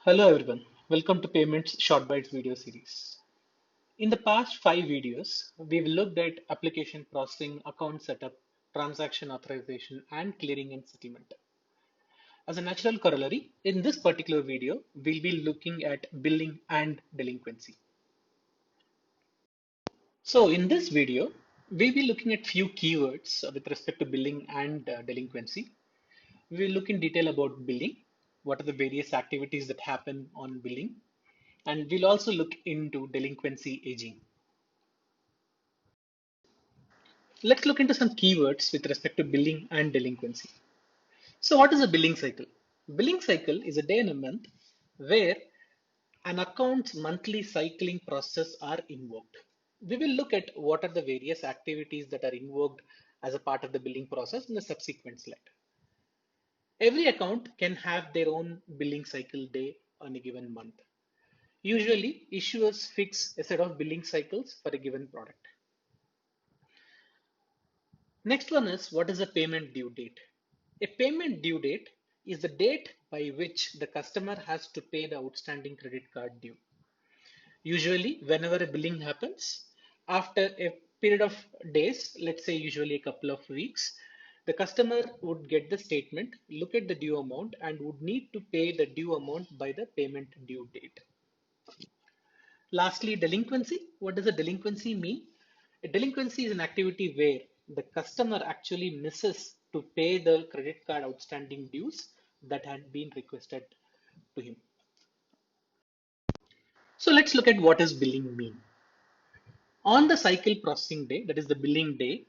Hello everyone, welcome to Payments Short Bites video series. In the past 5 videos, we've looked at application processing, account setup, transaction authorization, and clearing and settlement. As a natural corollary, in this particular video, we'll be looking at billing and delinquency. So in this video, we'll be looking at few keywords with respect to billing and delinquency. We will look in detail about billing, what are the various activities that happen on billing, and we'll also look into delinquency aging. Let's look into some keywords with respect to billing and delinquency. So what is a billing cycle? Billing cycle is a day in a month where an account's monthly cycling process are invoked. We will look at what are the various activities that are invoked as a part of the billing process in the subsequent slide. Every account can have their own billing cycle day on a given month. Usually, issuers fix a set of billing cycles for a given product. Next one is, what is a payment due date? A payment due date is the date by which the customer has to pay the outstanding credit card due. Usually, whenever a billing happens, after a period of days, let's say usually a couple of weeks, the customer would get the statement, look at the due amount, and would need to pay the due amount by the payment due date. Lastly, delinquency. What does a delinquency mean? A delinquency is an activity where the customer actually misses to pay the credit card outstanding dues that had been requested to him. So let's look at what does billing mean. On the cycle processing day, that is the billing day,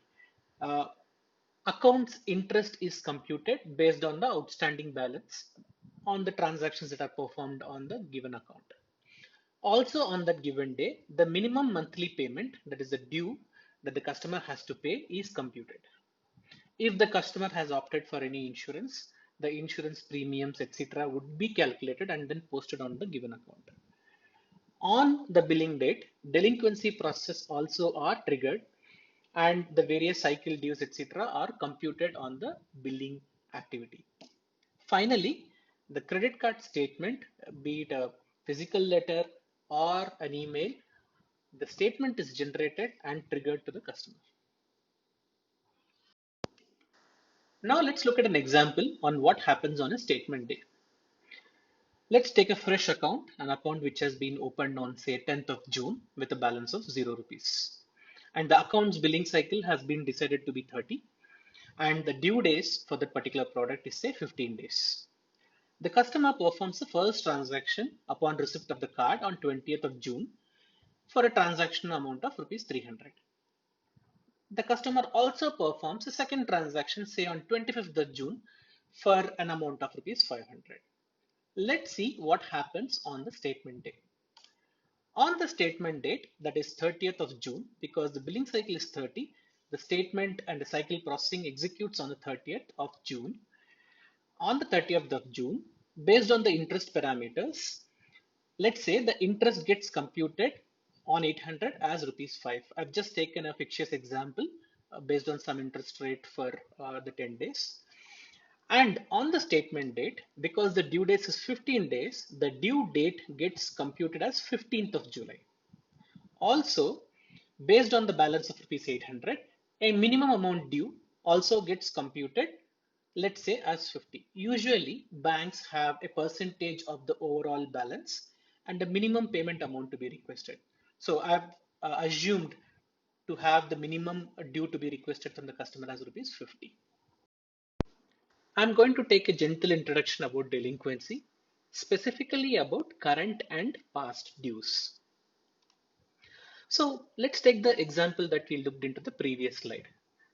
uh, accounts interest is computed based on the outstanding balance on the transactions that are performed on the given account. Also on that given day, the minimum monthly payment, that is the due that the customer has to pay, is computed. If the customer has opted for any insurance, the insurance premiums, etc., would be calculated and then posted on the given account. On the billing date, delinquency process also are triggered and the various cycle dues, etc., are computed on the billing activity. Finally, the credit card statement, be it a physical letter or an email, the statement is generated and triggered to the customer. Now let's look at an example on what happens on a statement day. Let's take a fresh account, an account which has been opened on say 10th of June with a balance of 0 rupees. And the account's billing cycle has been decided to be 30 and the due days for that particular product is say 15 days. The customer performs the first transaction upon receipt of the card on 20th of June for a transaction amount of rupees 300. The customer also performs a second transaction say on 25th of June for an amount of rupees 500. Let's see what happens on the statement day. On the statement date, that is 30th of June, because the billing cycle is 30, the statement and the cycle processing executes on the 30th of June. On the 30th of June, based on the interest parameters, let's say the interest gets computed on 800 as rupees 5. I've just taken a fictitious example based on some interest rate for the 10 days. And on the statement date, because the due date is 15 days, the due date gets computed as 15th of July. Also, based on the balance of rupees 800, a minimum amount due also gets computed, let's say as 50. Usually, banks have a percentage of the overall balance and a minimum payment amount to be requested. So I've assumed to have the minimum due to be requested from the customer as rupees 50. I'm going to take a gentle introduction about delinquency, specifically about current and past dues. So let's take the example that we looked into the previous slide,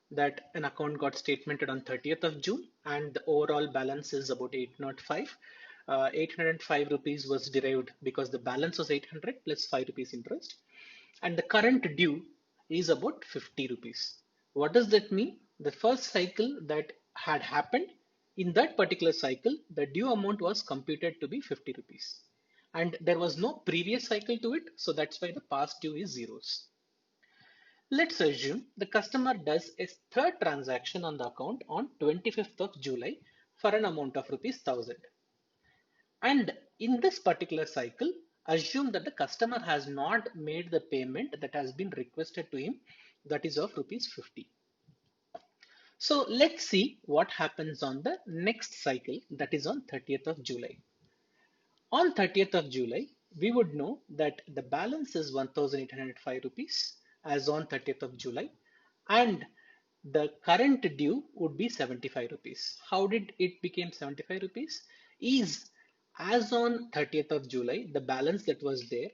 that an account got statemented on 30th of June and the overall balance is about 805. 805 rupees was derived because the balance was 800 plus 5 rupees interest and the current due is about 50 rupees. What does that mean? The first cycle that had happened, in that particular cycle, the due amount was computed to be 50 rupees. And there was no previous cycle to it, so that's why the past due is zeros. Let's assume the customer does a third transaction on the account on 25th of July for an amount of rupees 1000. And In this particular cycle, assume that the customer has not made the payment that has been requested to him, that is of rupees 50. So let's see what happens on the next cycle, that is on 30th of July. On 30th of July, we would know that the balance is 1,805 rupees as on 30th of July, and the current due would be 75 rupees. How did it become 75 rupees? Is as on 30th of July, the balance that was there,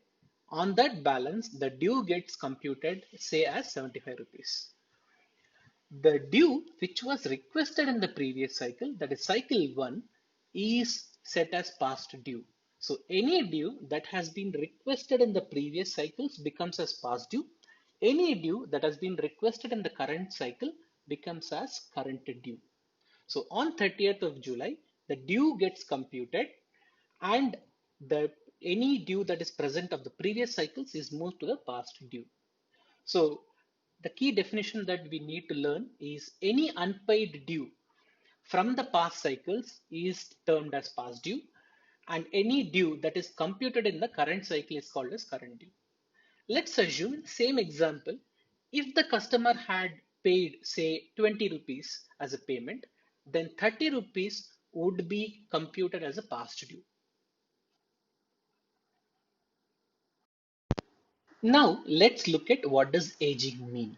on that balance, the due gets computed, say as 75 rupees. The due which was requested in the previous cycle, that is cycle 1, is set as past due. So any due that has been requested in the previous cycles becomes as past due. Any due that has been requested in the current cycle becomes as current due. So on 30th of July, the due gets computed, and the any due that is present of the previous cycles is moved to the past due. So the key definition that we need to learn is any unpaid due from the past cycles is termed as past due, and any due that is computed in the current cycle is called as current due. Let's assume in the same example, if the customer had paid say 20 rupees as a payment, then 30 rupees would be computed as a past due. Now let's look at what does aging mean.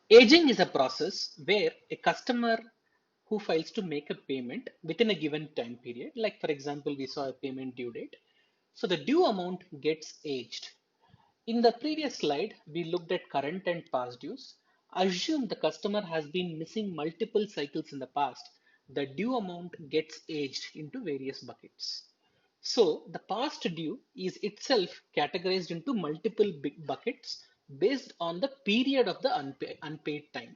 Aging is a process where a customer who fails to make a payment within a given time period, like for example, we saw a payment due date. So the due amount gets aged. In the previous slide, we looked at current and past dues. Assume the customer has been missing multiple cycles in the past. The due amount gets aged into various buckets. So the past due is itself categorized into multiple big buckets based on the period of the unpaid time.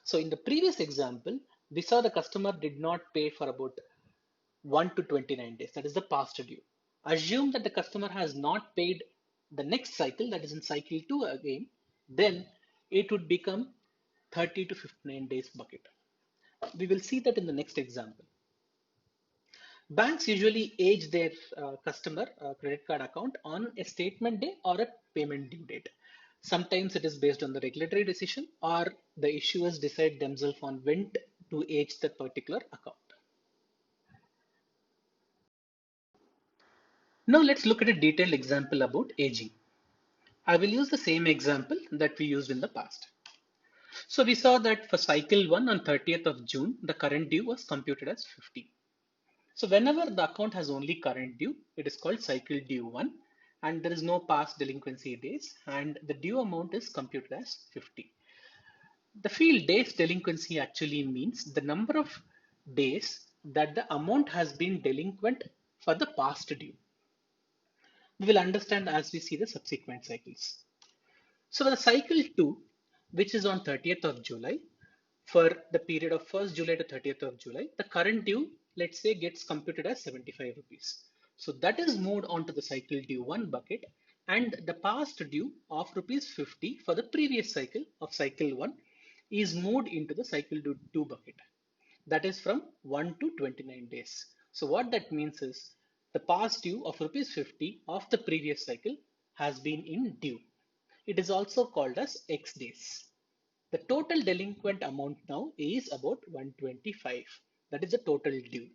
So in the previous example, we saw the customer did not pay for about 1 to 29 days. That is the past due. Assume that the customer has not paid the next cycle, that is in cycle 2 again, then it would become 30 to 59 days bucket. We will see that in the next example. Banks usually age their customer credit card account on a statement day or a payment due date. Sometimes it is based on the regulatory decision, or the issuers decide themselves on when to age that particular account. Now let's look at a detailed example about aging. I will use the same example that we used in the past. So we saw that for cycle 1 on 30th of June, the current due was computed as 50. So whenever the account has only current due, it is called cycle due 1, and there is no past delinquency days, and the due amount is computed as 50. The field days delinquency actually means the number of days that the amount has been delinquent for the past due. We will understand as we see the subsequent cycles. So for the cycle 2, which is on 30th of July, for the period of 1st July to 30th of July, the current due, let's say, gets computed as 75 rupees. So that is moved on to the cycle due 1 bucket, and the past due of rupees 50 for the previous cycle of cycle 1 is moved into the cycle due 2 bucket. That is from 1 to 29 days. So what that means is the past due of rupees 50 of the previous cycle has been in due. It is also called as X days. The total delinquent amount now is about 125. That is the total due.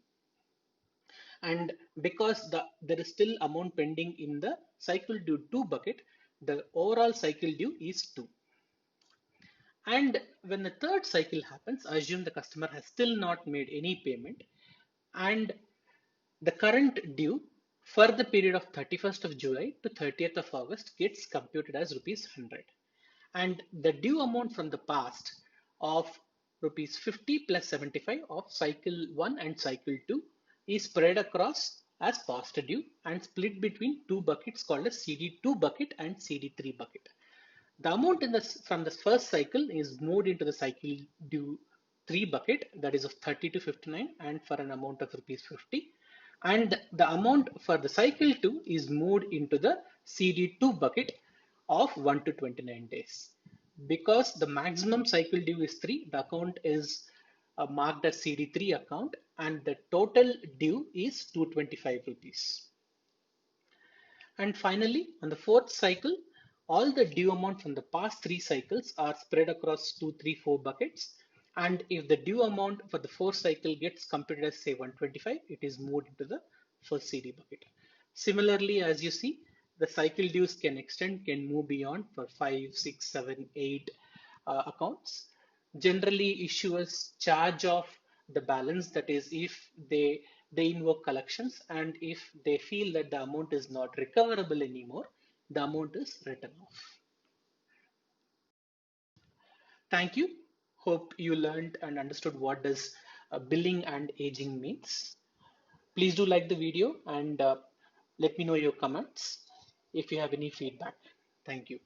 And because there is still amount pending in the cycle due 2 bucket, the overall cycle due is 2. And when the third cycle happens, assume the customer has still not made any payment, and the current due for the period of 31st of July to 30th of August gets computed as rupees 100. And the due amount from the past of rupees 50 plus 75 of cycle 1 and cycle 2 is spread across as past due and split between two buckets called as CD2 bucket and CD3 bucket. The amount from the first cycle is moved into the cycle due 3 bucket, that is of 30 to 59, and for an amount of rupees 50. And the amount for the cycle 2 is moved into the CD2 bucket of 1 to 29 days. Because the maximum cycle due is 3, the account is marked as CD3 account, and the total due is 225 rupees. And finally, on the fourth cycle, all the due amount from the past three cycles are spread across 2, 3, 4 buckets. And if the due amount for the fourth cycle gets computed as say 125, it is moved into the first CD bucket. Similarly, as you see, the cycle dues can extend, can move beyond for 5, 6, 7, 8 accounts. Generally, issuers charge off the balance, that is, if they invoke collections, and if they feel that the amount is not recoverable anymore, the amount is written off. Thank you. Hope you learned and understood what does billing and aging means. Please do like the video and let me know your comments if you have any feedback. Thank you.